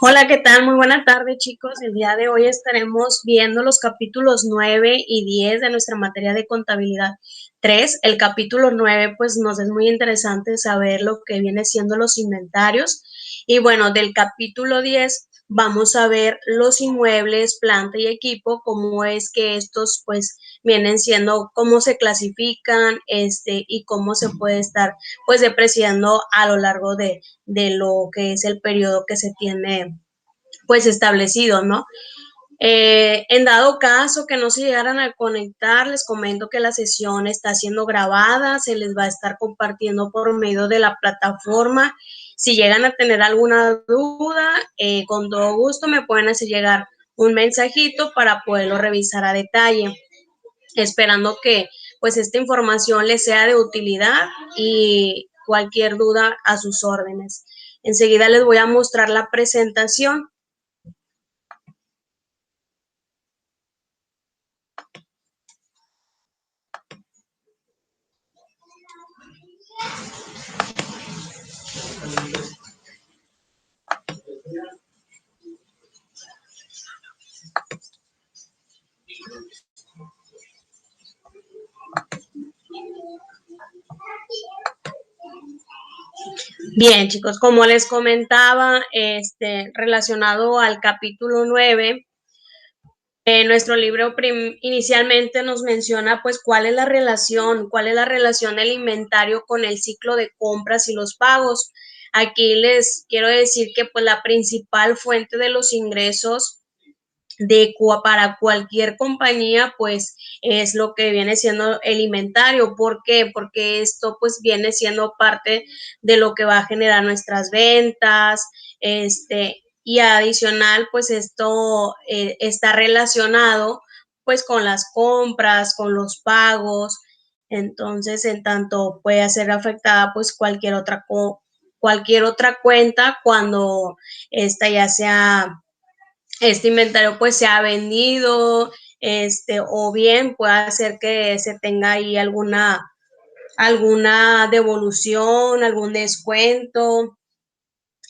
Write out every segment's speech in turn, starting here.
Hola, ¿qué tal? Muy buena tarde, chicos. El día de hoy estaremos viendo los capítulos 9 y 10 de nuestra materia de contabilidad 3. El capítulo 9, pues nos es muy interesante saber lo que viene siendo los inventarios. Y bueno, del capítulo 10 vamos a ver los inmuebles, planta y equipo, cómo es que estos pues vienen siendo, cómo se clasifican, y cómo se puede estar pues depreciando a lo largo de lo que es el periodo que se tiene pues establecido, ¿no? En dado caso que no se llegaran a conectar, les comento que la sesión está siendo grabada, se les va a estar compartiendo por medio de la plataforma. Si llegan a tener alguna duda, con todo gusto me pueden hacer llegar un mensajito para poderlo revisar a detalle, esperando que pues esta información les sea de utilidad y cualquier duda a sus órdenes. Enseguida les voy a mostrar la presentación. Bien, chicos, como les comentaba, relacionado al capítulo 9, nuestro libro inicialmente nos menciona pues cuál es la relación del inventario con el ciclo de compras y los pagos. Aquí les quiero decir que pues la principal fuente de los ingresos para cualquier compañía, pues es lo que viene siendo el inventario. ¿Por qué? Porque esto pues viene siendo parte de lo que va a generar nuestras ventas, y adicional, pues esto está relacionado pues con las compras, con los pagos. Entonces, en tanto puede ser afectada pues cualquier otra cuenta cuando esta ya sea este inventario pues se ha vendido, o bien puede hacer que se tenga ahí alguna devolución, algún descuento,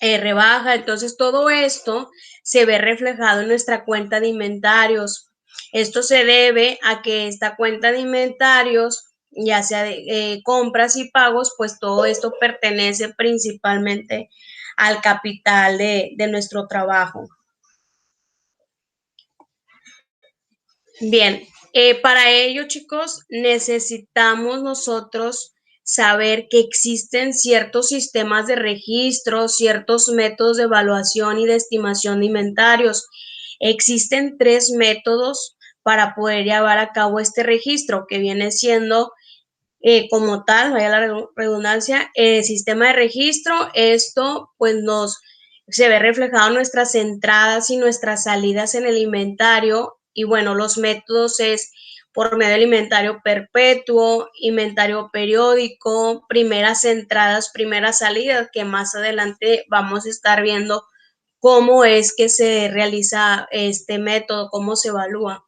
rebaja. Entonces todo esto se ve reflejado en nuestra cuenta de inventarios. Esto se debe a que esta cuenta de inventarios, ya sea de compras y pagos, pues todo esto pertenece principalmente al capital de nuestro trabajo. Bien, para ello, chicos, necesitamos nosotros saber que existen ciertos sistemas de registro, ciertos métodos de evaluación y de estimación de inventarios. Existen 3 métodos para poder llevar a cabo este registro, que viene siendo como tal, vaya la redundancia, el sistema de registro. Esto pues se ve reflejado en nuestras entradas y nuestras salidas en el inventario. Y bueno, los métodos es por medio del inventario perpetuo, inventario periódico, primeras entradas, primeras salidas, que más adelante vamos a estar viendo cómo es que se realiza este método, cómo se evalúa.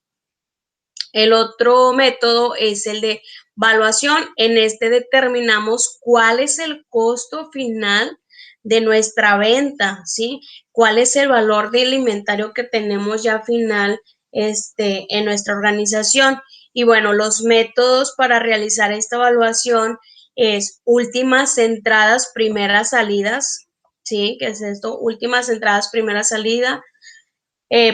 El otro método es el de evaluación. En este determinamos cuál es el costo final de nuestra venta, ¿sí? Cuál es el valor del inventario que tenemos ya final en nuestra organización. Y bueno, los métodos para realizar esta evaluación es últimas entradas, primeras salidas, ¿sí? ¿Qué es esto? Últimas entradas, primera salida,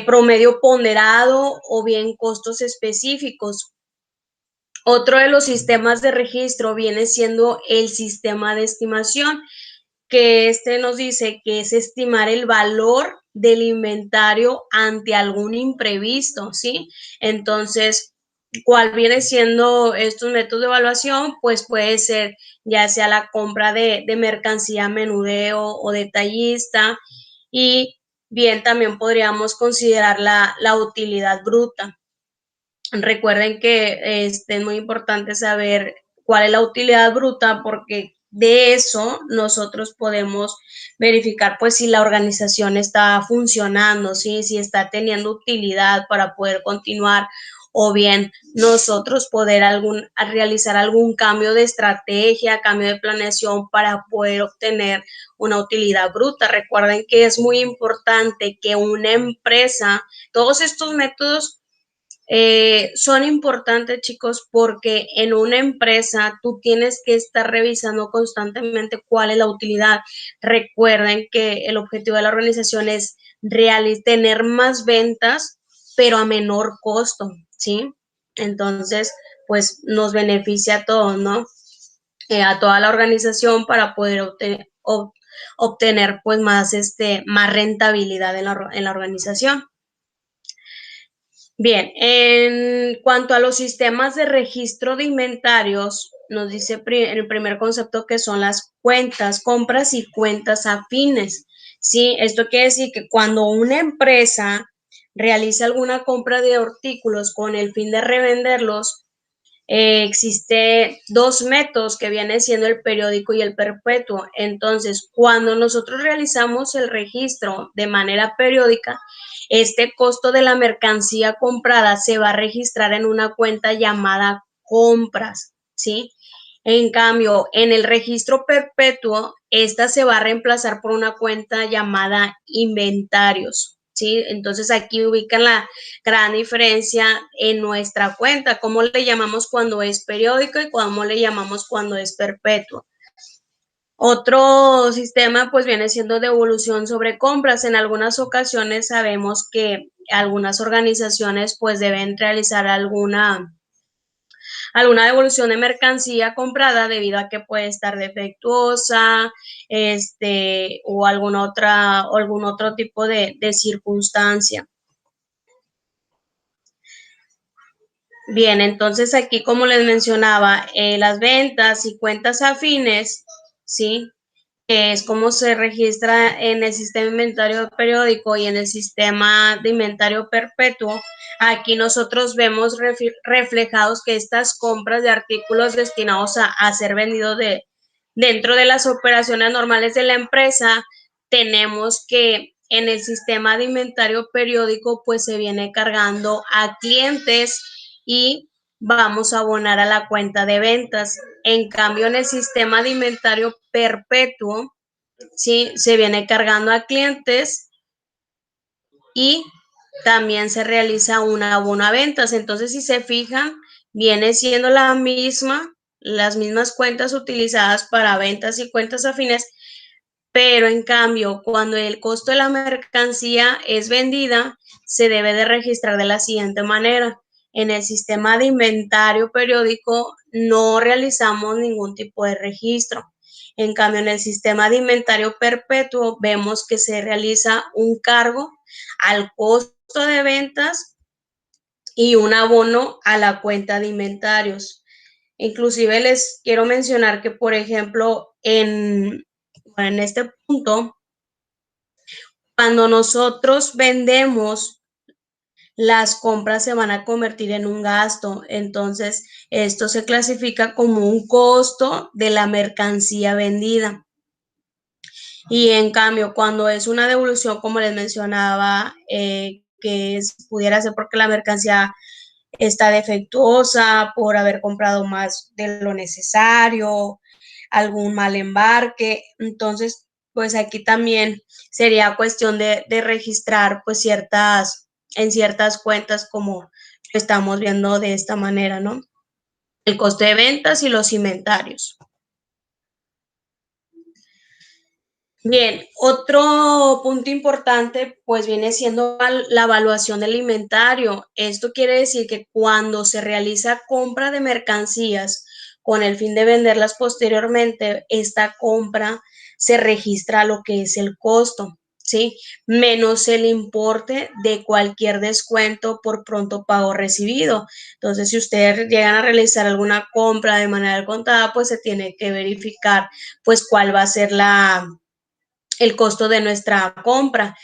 promedio ponderado o bien costos específicos. Otro de los sistemas de registro viene siendo el sistema de estimación, que nos dice que es estimar el valor del inventario ante algún imprevisto, ¿sí? Entonces, ¿cuál viene siendo estos métodos de evaluación? Pues puede ser ya sea la compra de mercancía menudeo o detallista, y bien también podríamos considerar la utilidad bruta. Recuerden que es muy importante saber cuál es la utilidad bruta, porque de eso nosotros podemos verificar pues si la organización está funcionando, ¿sí? Si está teniendo utilidad para poder continuar o bien nosotros poder realizar algún cambio de estrategia, cambio de planeación para poder obtener una utilidad bruta. Recuerden que es muy importante que una empresa, todos estos métodos son importantes, chicos, porque en una empresa tú tienes que estar revisando constantemente cuál es la utilidad. Recuerden que el objetivo de la organización es tener más ventas, pero a menor costo, ¿sí? Entonces, pues nos beneficia a todos, ¿no? A toda la organización para poder obtener pues más rentabilidad en la organización. Bien, en cuanto a los sistemas de registro de inventarios, nos dice el primer concepto que son las cuentas, compras y cuentas afines. ¿Sí? Esto quiere decir que cuando una empresa realiza alguna compra de artículos con el fin de revenderlos, existe dos métodos que vienen siendo el periódico y el perpetuo. Entonces, cuando nosotros realizamos el registro de manera periódica, este costo de la mercancía comprada se va a registrar en una cuenta llamada compras, ¿sí? En cambio, en el registro perpetuo, esta se va a reemplazar por una cuenta llamada inventarios, ¿sí? Entonces aquí ubican la gran diferencia en nuestra cuenta, cómo le llamamos cuando es periódico y cómo le llamamos cuando es perpetuo. Otro sistema pues viene siendo devolución sobre compras. En algunas ocasiones sabemos que algunas organizaciones pues deben realizar alguna devolución de mercancía comprada debido a que puede estar defectuosa, o algún otro tipo de circunstancia. Bien, entonces aquí, como les mencionaba, las ventas y cuentas afines, ¿sí? Que es como se registra en el sistema de inventario periódico y en el sistema de inventario perpetuo. Aquí nosotros vemos reflejados que estas compras de artículos destinados a ser vendidos dentro de las operaciones normales de la empresa, tenemos que en el sistema de inventario periódico pues se viene cargando a clientes y vamos a abonar a la cuenta de ventas. En cambio, en el sistema de inventario perpetuo, ¿sí? Se viene cargando a clientes y también se realiza un abono a ventas. Entonces, si se fijan, viene siendo las mismas cuentas utilizadas para ventas y cuentas afines, pero en cambio, cuando el costo de la mercancía es vendida, se debe de registrar de la siguiente manera. En el sistema de inventario periódico no realizamos ningún tipo de registro. En cambio, en el sistema de inventario perpetuo vemos que se realiza un cargo al costo de ventas y un abono a la cuenta de inventarios. Inclusive les quiero mencionar que, por ejemplo, en este punto, cuando nosotros vendemos, las compras se van a convertir en un gasto. Entonces, esto se clasifica como un costo de la mercancía vendida. Y en cambio, cuando es una devolución, como les mencionaba, pudiera ser porque la mercancía está defectuosa, por haber comprado más de lo necesario, algún mal embarque. Entonces, pues aquí también sería cuestión de registrar pues en ciertas cuentas, como lo estamos viendo de esta manera, ¿no? El coste de ventas y los inventarios. Bien, otro punto importante pues viene siendo la evaluación del inventario. Esto quiere decir que cuando se realiza compra de mercancías con el fin de venderlas posteriormente, esta compra se registra lo que es el costo, ¿sí? Menos el importe de cualquier descuento por pronto pago recibido. Entonces, si ustedes llegan a realizar alguna compra de manera contada, pues se tiene que verificar pues cuál va a ser el costo de nuestra compra.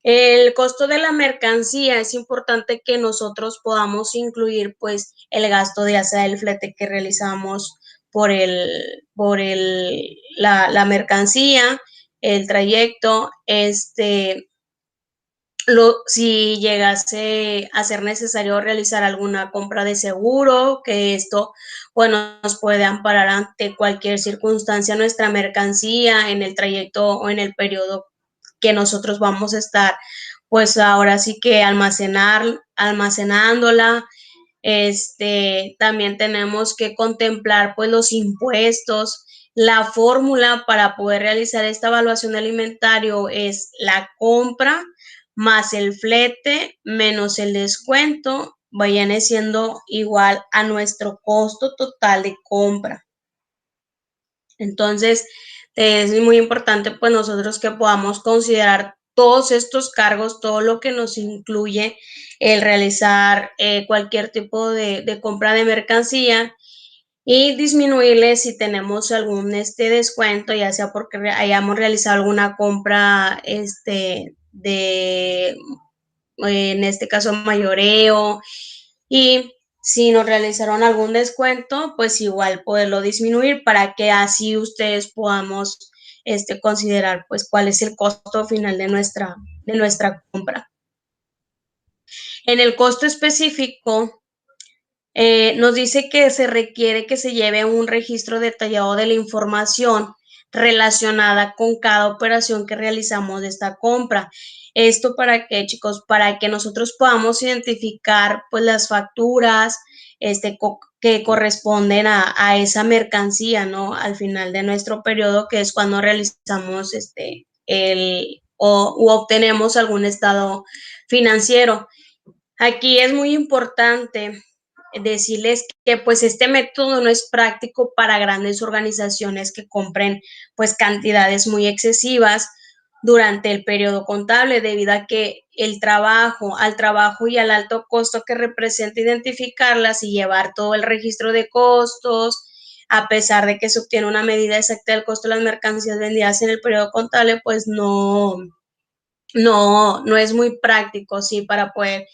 El costo de la mercancía, es importante que nosotros podamos incluir pues el gasto de hacia el flete que realizamos por la mercancía, el trayecto, si llegase a ser necesario realizar alguna compra de seguro, que esto, bueno, nos puede amparar ante cualquier circunstancia nuestra mercancía en el trayecto o en el periodo que nosotros vamos a estar, pues ahora sí que almacenándola. También tenemos que contemplar pues los impuestos. La fórmula para poder realizar esta evaluación de alimentario es la compra más el flete menos el descuento, vayan siendo igual a nuestro costo total de compra. Entonces, es muy importante pues nosotros que podamos considerar todos estos cargos, todo lo que nos incluye el realizar cualquier tipo de compra de mercancía y disminuirle si tenemos algún descuento, ya sea porque hayamos realizado alguna compra en este caso mayoreo, y si nos realizaron algún descuento, pues igual poderlo disminuir para que así ustedes podamos considerar pues cuál es el costo final de nuestra compra. En el costo específico, nos dice que se requiere que se lleve un registro detallado de la información relacionada con cada operación que realizamos de esta compra. ¿Esto para qué, chicos? Para que nosotros podamos identificar pues las facturas que corresponden a esa mercancía, ¿no? Al final de nuestro periodo, que es cuando realizamos u obtenemos algún estado financiero. Aquí es muy importante decirles que pues este método no es práctico para grandes organizaciones que compren pues cantidades muy excesivas durante el periodo contable, debido a que al trabajo y al alto costo que representa identificarlas y llevar todo el registro de costos, a pesar de que se obtiene una medida exacta del costo de las mercancías vendidas en el periodo contable, pues no es muy práctico, sí, para poder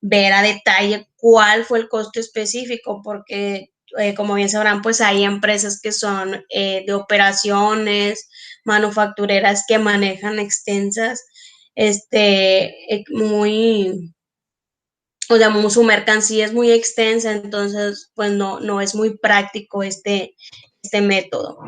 ver a detalle cuál fue el costo específico, porque como bien sabrán, pues hay empresas que son de operaciones manufactureras que manejan extensas, muy, o sea, su mercancía es muy extensa, entonces pues no es muy práctico este método.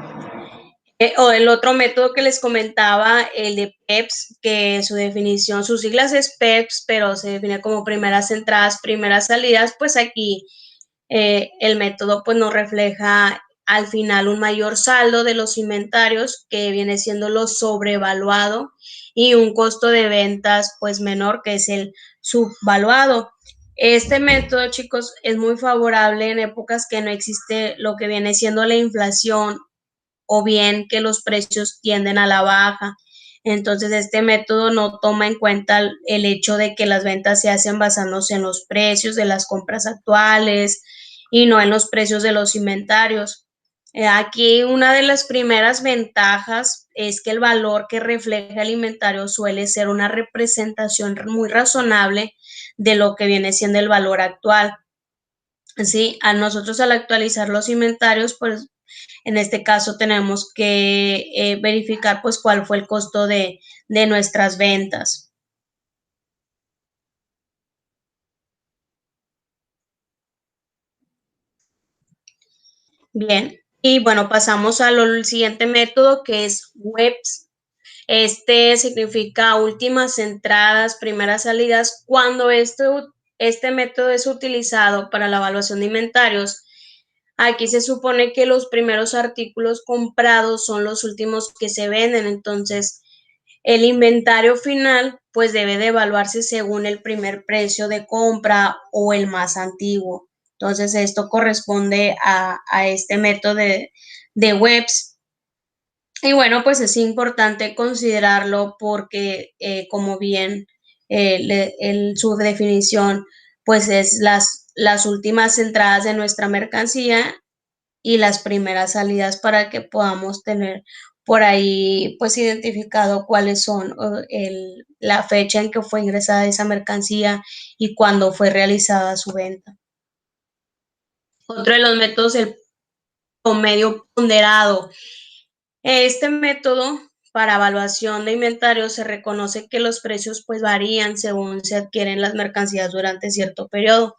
O el otro método que les comentaba, el de PEPS, que su definición, sus siglas es PEPS, pero se define como primeras entradas, primeras salidas, pues aquí el método pues nos refleja al final un mayor saldo de los inventarios, que viene siendo lo sobrevaluado, y un costo de ventas pues menor, que es el subvaluado. Este método, chicos, es muy favorable en épocas que no existe lo que viene siendo la inflación o bien que los precios tienden a la baja. Entonces, este método no toma en cuenta el hecho de que las ventas se hacen basándose en los precios de las compras actuales y no en los precios de los inventarios. Aquí una de las primeras ventajas es que el valor que refleja el inventario suele ser una representación muy razonable de lo que viene siendo el valor actual. Sí, a nosotros al actualizar los inventarios, pues en este caso tenemos que verificar pues cuál fue el costo de nuestras ventas. Bien, y bueno, pasamos al siguiente método, que es WEBS. Este significa últimas entradas, primeras salidas. Cuando este método es utilizado para la evaluación de inventarios, aquí se supone que los primeros artículos comprados son los últimos que se venden, entonces el inventario final pues debe de evaluarse según el primer precio de compra o el más antiguo. Entonces esto corresponde a este método de WEBS. Y bueno, pues es importante considerarlo porque como bien su definición pues es las últimas entradas de nuestra mercancía y las primeras salidas, para que podamos tener por ahí pues identificado cuáles son la fecha en que fue ingresada esa mercancía y cuándo fue realizada su venta. Otro de los métodos, el promedio ponderado. Este método para evaluación de inventario se reconoce que los precios pues varían según se adquieren las mercancías durante cierto periodo.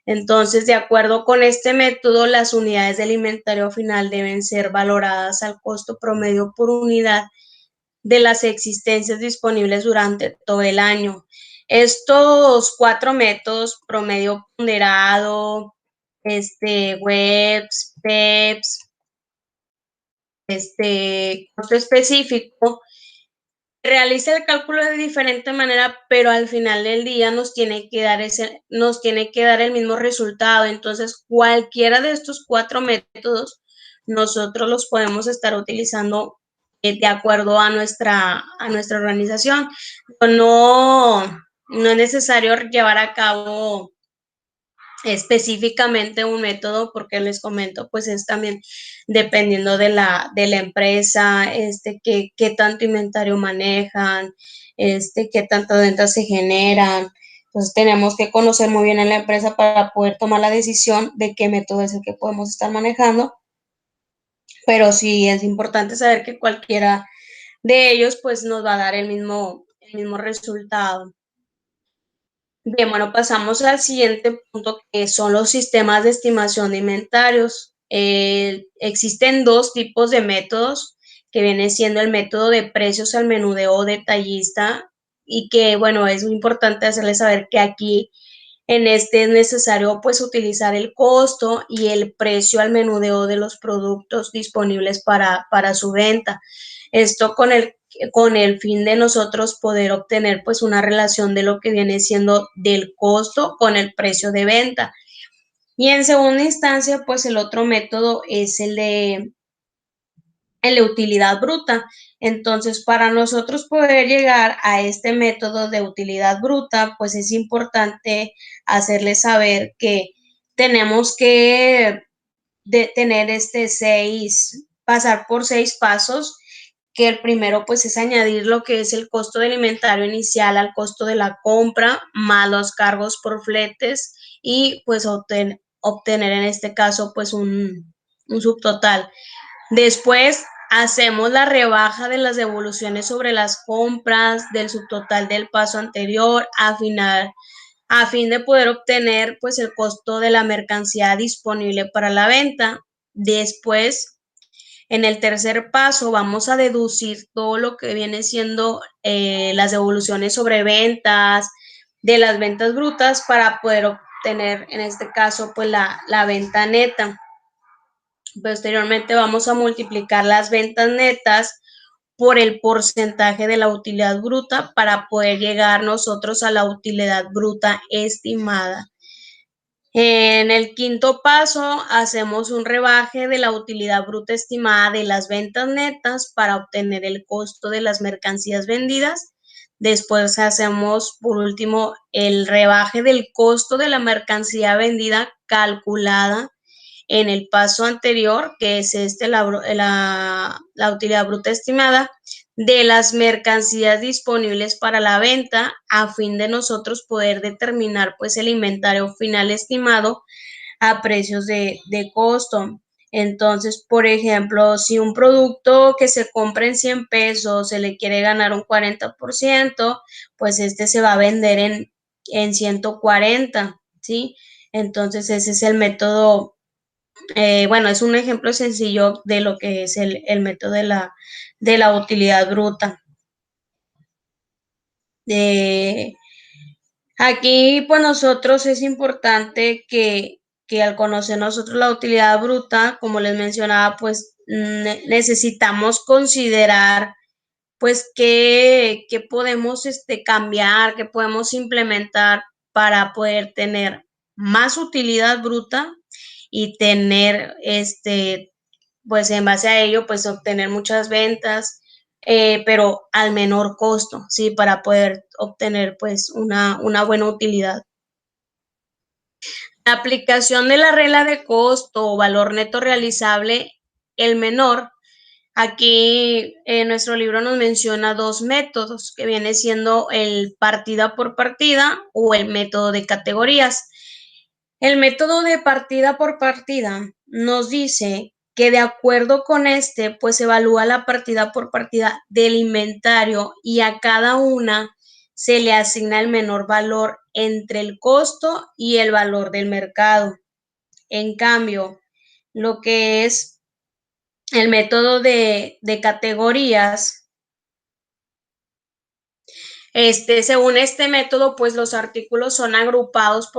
Entonces, de acuerdo con este método, las unidades del inventario final deben ser valoradas al costo promedio por unidad de las existencias disponibles durante todo el año. Estos 4 métodos, promedio ponderado, WEBS, PEPS, costo específico, realiza el cálculo de diferente manera, pero al final del día nos tiene que dar el mismo resultado. Entonces, cualquiera de estos 4 métodos, nosotros los podemos estar utilizando de acuerdo a nuestra organización. No es necesario llevar a cabo específicamente un método, porque les comento, pues es también dependiendo de la empresa, qué tanto inventario manejan, qué tantas ventas se generan. Entonces tenemos que conocer muy bien a la empresa para poder tomar la decisión de qué método es el que podemos estar manejando. Pero sí es importante saber que cualquiera de ellos pues nos va a dar el mismo resultado. Bien, bueno, pasamos al siguiente punto, que son los sistemas de estimación de inventarios. Existen 2 tipos de métodos, que viene siendo el método de precios al menudeo detallista, y que, bueno, es muy importante hacerles saber que aquí en este es necesario pues utilizar el costo y el precio al menudeo de los productos disponibles para su venta. Esto con el fin de nosotros poder obtener pues una relación de lo que viene siendo del costo con el precio de venta. Y en segunda instancia, pues el otro método es el de utilidad bruta. Entonces, para nosotros poder llegar a este método de utilidad bruta, pues es importante hacerles saber que tenemos que tener pasar por 6 pasos, que el primero pues es añadir lo que es el costo del inventario inicial al costo de la compra, más los cargos por fletes, y pues obtener en este caso pues un subtotal. Después hacemos la rebaja de las devoluciones sobre las compras del subtotal del paso anterior a fin de poder obtener pues el costo de la mercancía disponible para la venta. Después, en el tercer paso, vamos a deducir todo lo que viene siendo las devoluciones sobre ventas, de las ventas brutas, para poder obtener en este caso pues la venta neta. Posteriormente vamos a multiplicar las ventas netas por el porcentaje de la utilidad bruta para poder llegar nosotros a la utilidad bruta estimada. En el quinto paso hacemos un rebaje de la utilidad bruta estimada de las ventas netas para obtener el costo de las mercancías vendidas. Después hacemos, por último, el rebaje del costo de la mercancía vendida calculada en el paso anterior, que es la utilidad bruta estimada de las mercancías disponibles para la venta, a fin de nosotros poder determinar pues el inventario final estimado a precios de costo. Entonces, por ejemplo, si un producto que se compra en 100 pesos se le quiere ganar un 40%, pues se va a vender en 140, ¿sí? Entonces, ese es el método. Bueno, es un ejemplo sencillo de lo que es el método de la utilidad bruta. Aquí, pues nosotros es importante que al conocer nosotros la utilidad bruta, como les mencionaba, pues necesitamos considerar pues qué podemos cambiar, qué podemos implementar para poder tener más utilidad bruta y tener pues en base a ello pues obtener muchas ventas, pero al menor costo, ¿sí? Para poder obtener pues una buena utilidad. La aplicación de la regla de costo o valor neto realizable, el menor. Aquí en nuestro libro nos menciona 2 métodos, que viene siendo el partida por partida o el método de categorías. El método de partida por partida nos dice que de acuerdo con este, pues se evalúa la partida por partida del inventario y a cada una se le asigna el menor valor entre el costo y el valor del mercado. En cambio, lo que es el método de categorías, según este método, pues los artículos son agrupados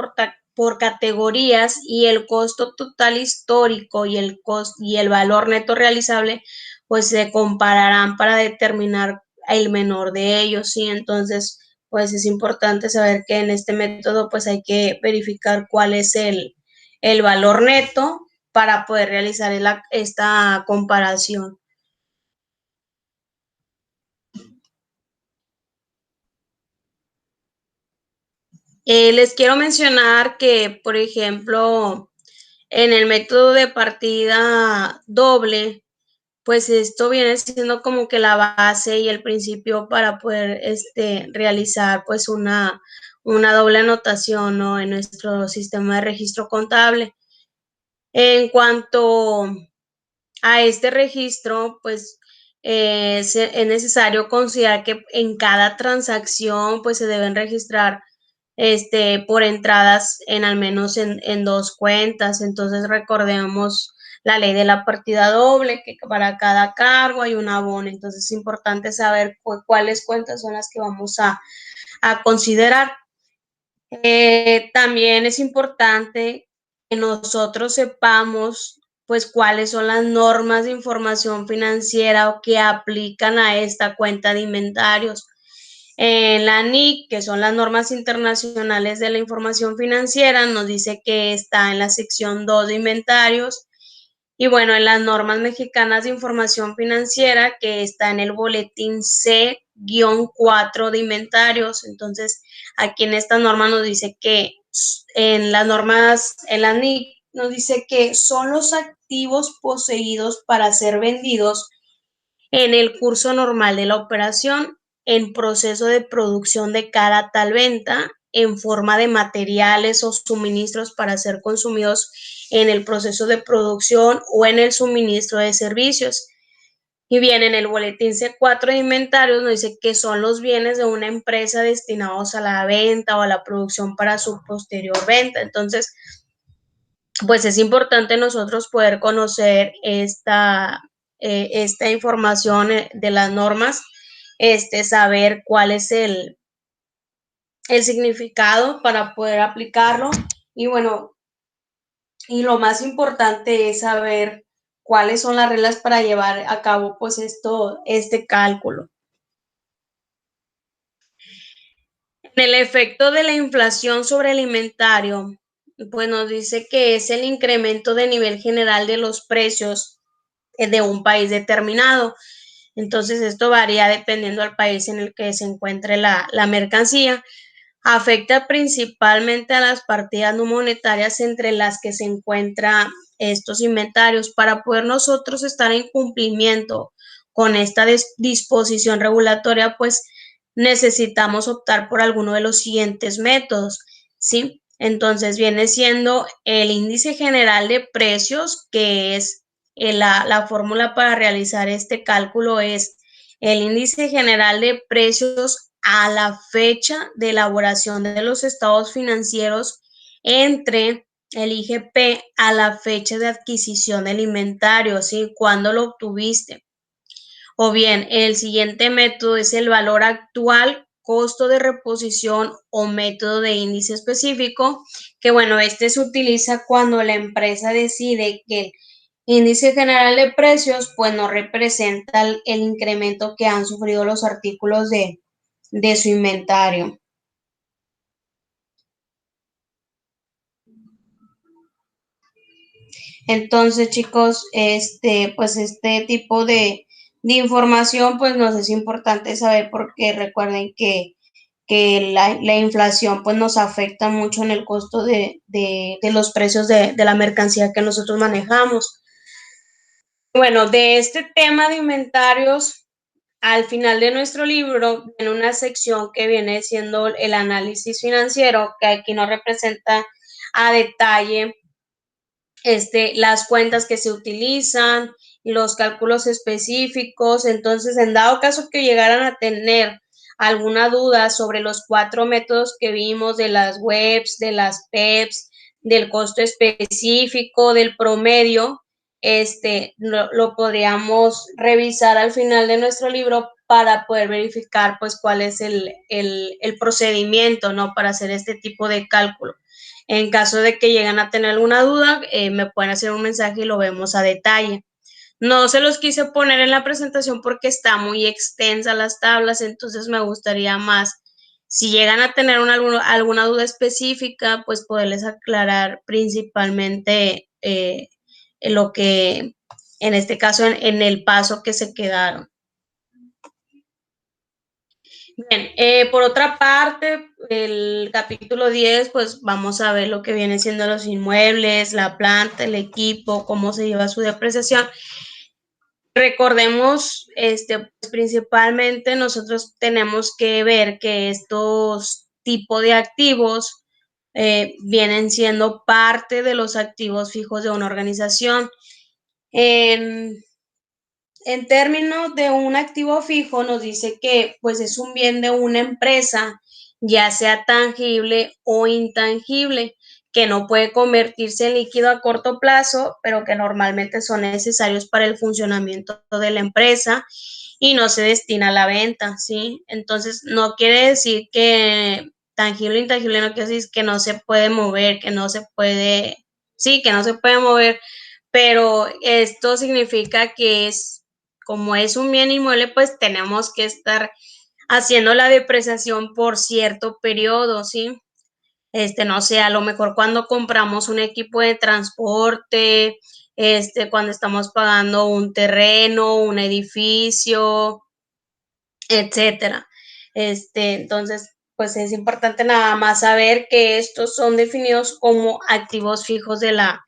por categorías y el costo total histórico y el valor neto realizable, pues se compararán para determinar el menor de ellos, ¿sí? Entonces, pues es importante saber que en este método, pues hay que verificar cuál es el valor neto para poder realizar esta comparación. Les quiero mencionar que, por ejemplo, en el método de partida doble, pues esto viene siendo como que la base y el principio para poder realizar pues una doble anotación, ¿no? En nuestro sistema de registro contable. En cuanto a este registro, pues es necesario considerar que en cada transacción pues se deben registrar por entradas en al menos en dos cuentas. Entonces recordemos la ley de la partida doble, que para cada cargo hay un abono. Entonces es importante saber cuáles cuentas son las que vamos a considerar. También es importante que nosotros sepamos pues cuáles son las normas de información financiera o que aplican a esta cuenta de inventarios. En la NIC, que son las normas internacionales de la información financiera, nos dice que está en la sección 2 de inventarios. Y bueno, en las normas mexicanas de información financiera, que está en el boletín C-4 de inventarios. Entonces, aquí en esta norma nos dice que en las normas, en la NIC, nos dice que son los activos poseídos para ser vendidos en el curso normal de la operación, en proceso de producción de cada tal venta, en forma de materiales o suministros para ser consumidos en el proceso de producción o en el suministro de servicios. Y bien, en el boletín C4 de inventarios nos dice que son los bienes de una empresa destinados a la venta o a la producción para su posterior venta. Entonces, pues es importante nosotros poder conocer esta información de las normas, saber cuál es el significado para poder aplicarlo. Y bueno, y lo más importante es saber cuáles son las reglas para llevar a cabo pues este cálculo. En el efecto de la inflación sobre el inventario, pues nos dice que es el incremento de nivel general de los precios de un país determinado. Entonces, esto varía dependiendo del país en el que se encuentre la mercancía. Afecta principalmente a las partidas no monetarias entre las que se encuentran estos inventarios. Para poder nosotros estar en cumplimiento con esta disposición regulatoria, pues necesitamos optar por alguno de los siguientes métodos, ¿sí? Entonces viene siendo el índice general de precios, que es la fórmula para realizar este cálculo es el índice general de precios a la fecha de elaboración de los estados financieros entre el IGP a la fecha de adquisición del inventario, ¿sí? ¿Cuándo lo obtuviste? O bien, el siguiente método es el valor actual, costo de reposición o método de índice específico, que bueno, se utiliza cuando la empresa decide que el índice general de precios pues no representa el incremento que han sufrido los artículos de su inventario. Entonces, chicos, pues este tipo de información pues nos es importante saber porque recuerden que la inflación pues nos afecta mucho en el costo de los precios de la mercancía que nosotros manejamos. Bueno, de este tema de inventarios, al final de nuestro libro viene una sección que viene siendo el análisis financiero, que aquí nos representa a detalle las cuentas que se utilizan, los cálculos específicos. Entonces, en dado caso que llegaran a tener alguna duda sobre los 4 métodos que vimos de las webs, de las PEPs, del costo específico, del promedio, lo podríamos revisar al final de nuestro libro para poder verificar pues cuál es el procedimiento, ¿no? Para hacer este tipo de cálculo. En caso de que lleguen a tener alguna duda, me pueden hacer un mensaje y lo vemos a detalle. No se los quise poner en la presentación porque está muy extensa las tablas, entonces me gustaría más, si llegan a tener alguna duda específica, pues poderles aclarar principalmente en lo que, en este caso, en el paso que se quedaron. Bien, por otra parte, el capítulo 10, pues vamos a ver lo que viene siendo los inmuebles, la planta, el equipo, cómo se lleva su depreciación. Recordemos, pues principalmente nosotros tenemos que ver que estos tipos de activos vienen siendo parte de los activos fijos de una organización. En términos de un activo fijo, nos dice que pues es un bien de una empresa, ya sea tangible o intangible, que no puede convertirse en líquido a corto plazo, pero que normalmente son necesarios para el funcionamiento de la empresa y no se destina a la venta, ¿sí? Entonces, no quiere decir que tangible o intangible, no quiere decir que no se puede mover, que no se puede, sí, que no se puede mover, pero esto significa que como es un bien inmueble, pues tenemos que estar haciendo la depreciación por cierto periodo, ¿sí? No sé, a lo mejor cuando compramos un equipo de transporte, cuando estamos pagando un terreno, un edificio, etcétera. Entonces, pues es importante nada más saber que estos son definidos como activos fijos de la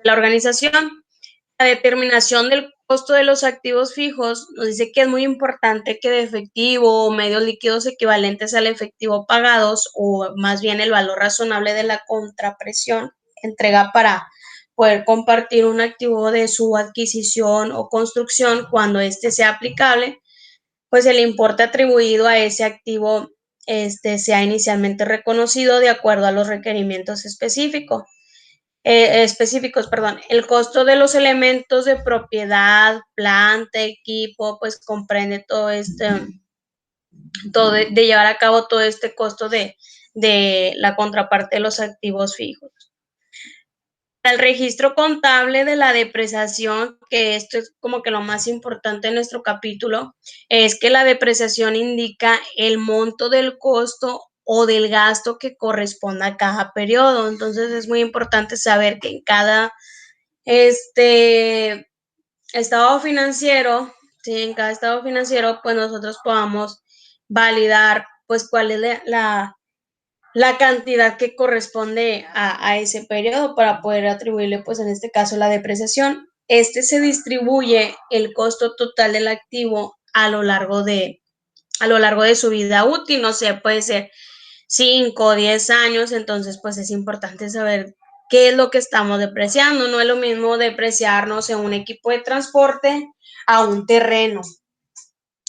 organización. La determinación del costo de los activos fijos nos dice que es muy importante que de efectivo o medios líquidos equivalentes al efectivo pagados, o más bien el valor razonable de la contrapresión, entrega para poder compartir un activo de su adquisición o construcción cuando éste sea aplicable, pues el importe atribuido a ese activo sea inicialmente reconocido de acuerdo a los requerimientos específicos, perdón. El costo de los elementos de propiedad, planta, equipo, pues comprende todo de llevar a cabo todo este costo de la contraparte de los activos fijos. El registro contable de la depreciación, que esto es como que lo más importante en nuestro capítulo, es que la depreciación indica el monto del costo o del gasto que corresponda a cada periodo. Entonces es muy importante saber que en cada estado financiero, ¿sí? En cada estado financiero, pues nosotros podamos validar pues cuál es la cantidad que corresponde a ese periodo para poder atribuirle, pues en este caso, la depreciación. Se distribuye el costo total del activo a lo largo de su vida útil, no sé, puede ser 5 o 10 años, entonces pues es importante saber qué es lo que estamos depreciando. No es lo mismo depreciarnos en un equipo de transporte a un terreno,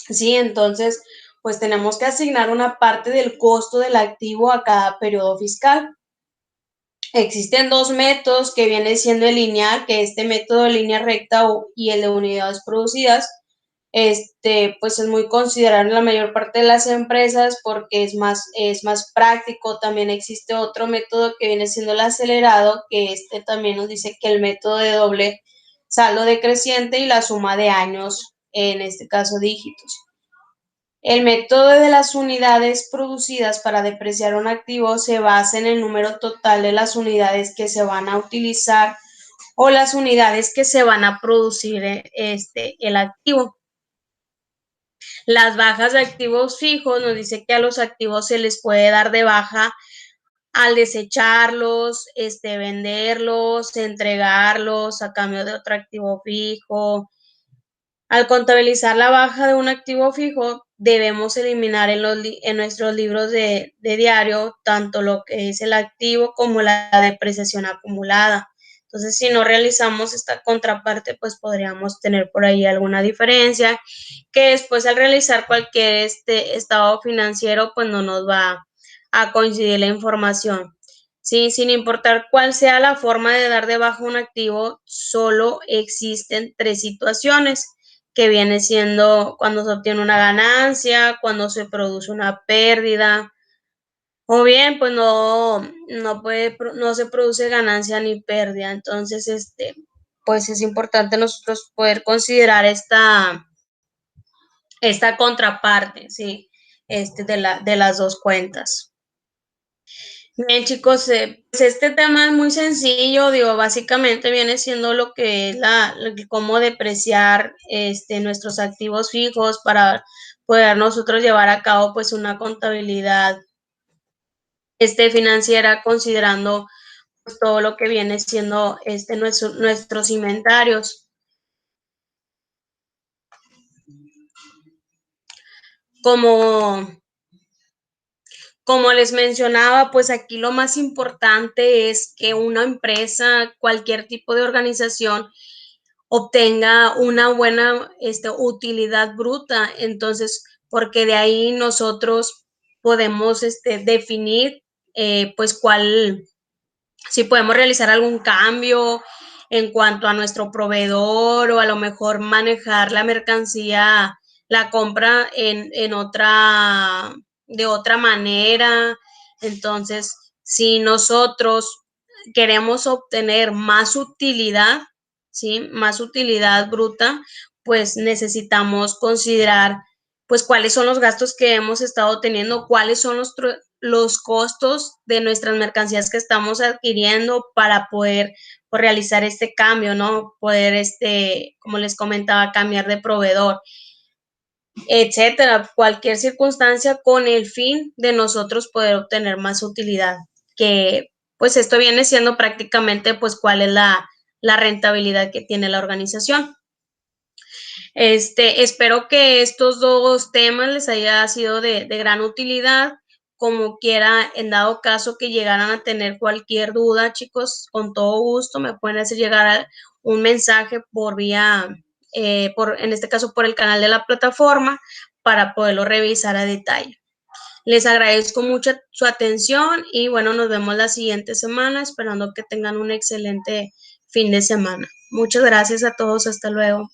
¿sí? Entonces, pues tenemos que asignar una parte del costo del activo a cada periodo fiscal. Existen dos métodos que viene siendo el lineal, que este método de línea recta y el de unidades producidas. Pues es muy considerado en la mayor parte de las empresas porque es más práctico. También existe otro método que viene siendo el acelerado, que también nos dice que el método de doble saldo decreciente y la suma de años, en este caso dígitos. El método de las unidades producidas para depreciar un activo se basa en el número total de las unidades que se van a utilizar o las unidades que se van a producir el activo. Las bajas de activos fijos nos dice que a los activos se les puede dar de baja al desecharlos, venderlos, entregarlos a cambio de otro activo fijo. Al contabilizar la baja de un activo fijo, debemos eliminar en nuestros libros de diario tanto lo que es el activo como la depreciación acumulada. Entonces, si no realizamos esta contraparte, pues podríamos tener por ahí alguna diferencia, que después al realizar cualquier estado financiero, pues no nos va a coincidir la información. Sí, sin importar cuál sea la forma de dar de baja un activo, solo existen tres situaciones, que viene siendo cuando se obtiene una ganancia, cuando se produce una pérdida, o bien, pues no se produce ganancia ni pérdida. Entonces, pues es importante nosotros poder considerar esta contraparte, ¿sí? De las dos cuentas. Bien, chicos, pues este tema es muy sencillo, digo, básicamente viene siendo lo que es cómo depreciar nuestros activos fijos para poder nosotros llevar a cabo pues una contabilidad financiera considerando pues, todo lo que viene siendo nuestros inventarios. Como, como les mencionaba, pues aquí lo más importante es que una empresa, cualquier tipo de organización, obtenga una buena utilidad bruta. Entonces, porque de ahí nosotros podemos definir pues si podemos realizar algún cambio en cuanto a nuestro proveedor o a lo mejor manejar la mercancía, la compra de otra manera. Entonces, si nosotros queremos obtener más utilidad, ¿sí? Más utilidad bruta, pues necesitamos considerar pues cuáles son los gastos que hemos estado teniendo, cuáles son los costos de nuestras mercancías que estamos adquiriendo para poder pues, realizar este cambio, ¿no? Poder, como les comentaba, cambiar de proveedor, etcétera. Cualquier circunstancia con el fin de nosotros poder obtener más utilidad, que pues esto viene siendo prácticamente pues cuál es la rentabilidad que tiene la organización. Espero que estos dos temas les haya sido de gran utilidad. Como quiera, en dado caso que llegaran a tener cualquier duda, chicos, con todo gusto me pueden hacer llegar un mensaje por vía, en este caso por el canal de la plataforma, para poderlo revisar a detalle. Les agradezco mucho su atención y bueno, nos vemos la siguiente semana, esperando que tengan un excelente fin de semana. Muchas gracias a todos, hasta luego.